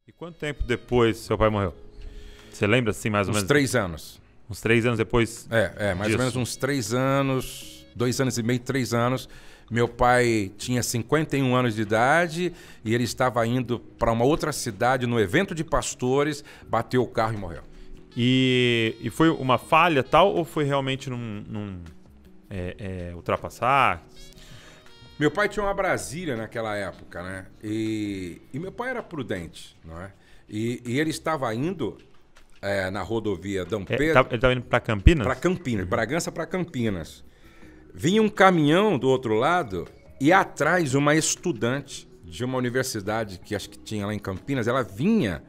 E quanto tempo depois seu pai morreu? Você lembra, assim, mais ou menos? Uns 3 anos. Uns 3 anos depois Mais disso. ou menos uns 3 anos, 2 anos e meio, 3 anos. Meu pai tinha 51 anos de idade e ele estava indo para uma outra cidade no evento de pastores, bateu o carro e morreu. E foi uma falha tal ou foi realmente ultrapassar? Meu pai tinha uma Brasília naquela época, né? E meu pai era prudente, não é? E ele estava indo na rodovia Dom Pedro... Ele estava indo para Campinas? Para Campinas, Bragança para Campinas. Vinha um caminhão do outro lado e atrás uma estudante de uma universidade que acho que tinha lá em Campinas, ela vinha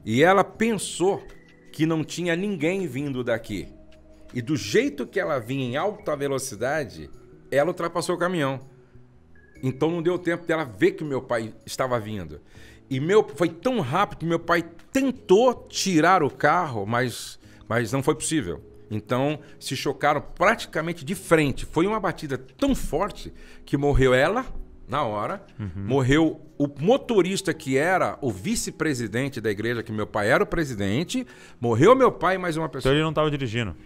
e ela pensou que não tinha ninguém vindo daqui. E do jeito que ela vinha em alta velocidade, ela ultrapassou o caminhão. Então não deu tempo dela ver que meu pai estava vindo. E foi tão rápido que meu pai tentou tirar o carro, mas não foi possível. Então se chocaram praticamente de frente. Foi uma batida tão forte que morreu ela na hora, morreu o motorista que era o vice-presidente da igreja, que meu pai era o presidente, morreu meu pai e mais uma pessoa. Então ele não estava dirigindo?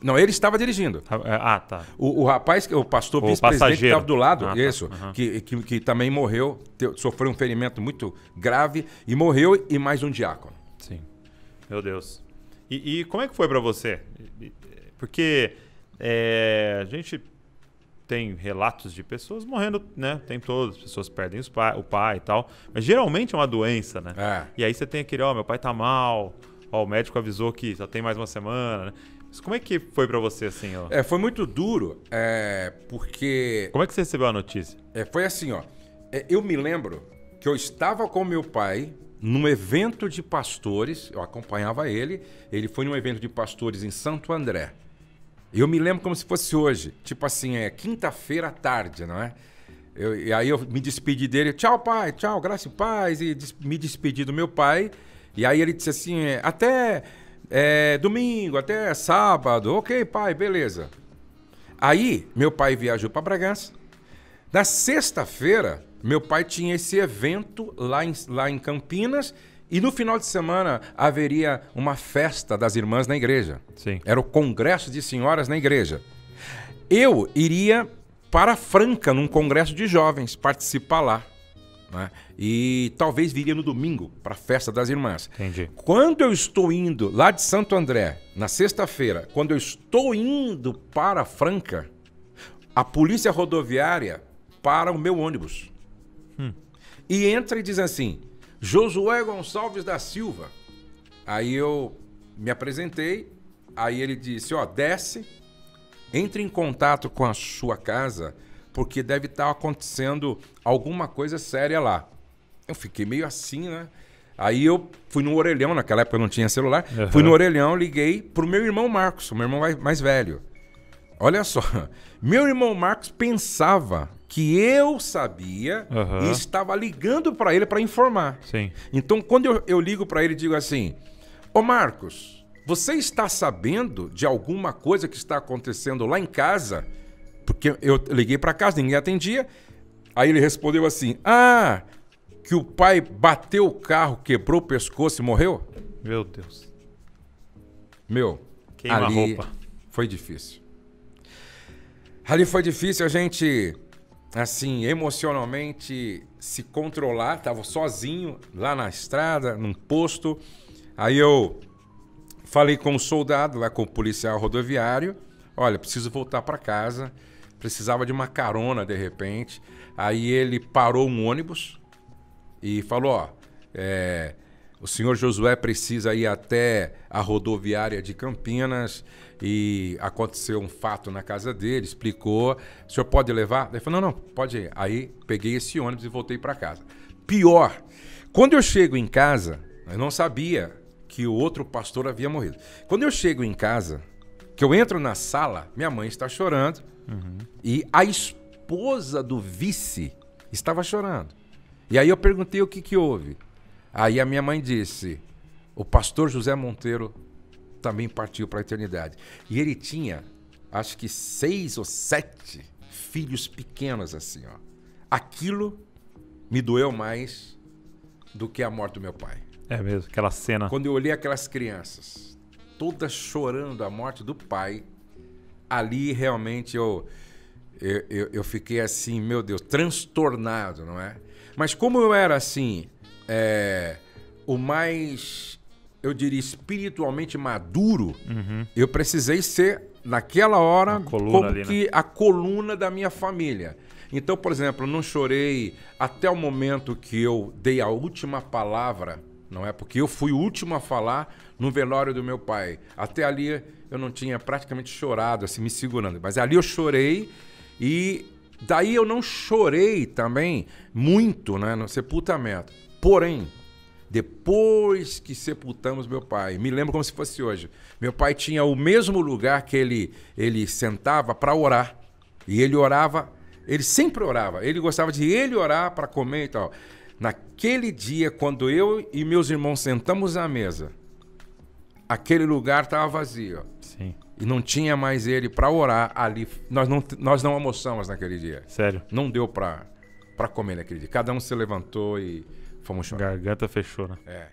Não, ele estava dirigindo. Tá. O rapaz, o pastor vice-presidente que estava do lado, isso, tá. que também morreu, sofreu um ferimento muito grave e morreu, e mais um diácono. Sim. Meu Deus. E como é que foi para você? Porque a gente tem relatos de pessoas morrendo, né? Tem todas, as pessoas perdem o pai e tal. Mas geralmente é uma doença, né? E aí você tem aquele, meu pai tá mal, o médico avisou que só tem mais uma semana, né? Mas como é que foi pra você, assim, ó? Foi muito duro, porque... Como é que você recebeu a notícia? Foi assim, ó. Eu me lembro que eu estava com meu pai num evento de pastores, eu acompanhava ele foi num evento de pastores em Santo André. Eu me lembro como se fosse hoje, tipo assim, quinta-feira à tarde, não é? E aí eu me despedi dele, tchau pai, tchau, graça e paz, e me despedi do meu pai, e aí ele disse assim, até domingo, até sábado, ok pai, beleza. Aí meu pai viajou para Bragança, na sexta-feira meu pai tinha esse evento lá em Campinas, e no final de semana haveria uma festa das irmãs na igreja. Sim. Era o congresso de senhoras na igreja. Eu iria para Franca, num congresso de jovens, participar lá, né? E talvez viria no domingo para a festa das irmãs. Entendi. Quando eu estou indo lá de Santo André, na sexta-feira, quando eu estou indo para Franca, a polícia rodoviária para o meu ônibus. E entra e diz assim, Josué Gonçalves da Silva. Aí eu me apresentei, aí ele disse, desce, entre em contato com a sua casa, porque deve estar acontecendo alguma coisa séria lá. Eu fiquei meio assim, né? Aí eu fui no orelhão, naquela época eu não tinha celular, fui no orelhão, liguei pro meu irmão Marcos, o meu irmão mais velho. Olha só, meu irmão Marcos pensava que eu sabia e estava ligando para ele para informar. Sim. Então, quando eu ligo para ele e digo assim, ô Marcos, você está sabendo de alguma coisa que está acontecendo lá em casa? Porque eu liguei para casa, ninguém atendia. Aí ele respondeu assim, que o pai bateu o carro, quebrou o pescoço e morreu? Meu Deus. Queima ali a roupa. Foi difícil. Ali foi difícil a gente, assim, emocionalmente se controlar. Tava sozinho lá na estrada, num posto. Aí eu falei com o soldado, lá com o policial rodoviário. Olha, preciso voltar para casa. Precisava de uma carona, de repente. Aí ele parou um ônibus e falou, o senhor Josué precisa ir até a rodoviária de Campinas e aconteceu um fato na casa dele, explicou, o senhor pode levar? Ele falou, não, pode ir. Aí peguei esse ônibus e voltei para casa. Pior, quando eu chego em casa, eu não sabia que o outro pastor havia morrido. Quando eu chego em casa, que eu entro na sala, minha mãe está chorando e a esposa do vice estava chorando. E aí eu perguntei o que houve. Aí a minha mãe disse, o pastor José Monteiro também partiu para a eternidade. E ele tinha, acho que 6 ou 7 filhos pequenos assim, Aquilo me doeu mais do que a morte do meu pai. É mesmo, aquela cena. Quando eu olhei aquelas crianças, todas chorando a morte do pai, ali realmente eu fiquei assim, meu Deus, transtornado, não é? Mas como eu era assim, o mais, eu diria, espiritualmente maduro, eu precisei ser, naquela hora, como ali, que a coluna da minha família. Então, por exemplo, eu não chorei até o momento que eu dei a última palavra, não é? Porque eu fui o último a falar no velório do meu pai. Até ali eu não tinha praticamente chorado, assim, me segurando. Mas ali eu chorei e daí eu não chorei também muito, né, no sepultamento. Porém, depois que sepultamos meu pai, me lembro como se fosse hoje, meu pai tinha o mesmo lugar que ele sentava para orar. E ele orava, ele sempre orava. Ele gostava de ele orar para comer e tal. Naquele dia, quando eu e meus irmãos sentamos à mesa, aquele lugar estava vazio. Sim. E não tinha mais ele para orar ali. Nós não almoçamos naquele dia. Sério? Não deu para comer naquele dia. Cada um se levantou e fomos chorar. Garganta fechou, né? É.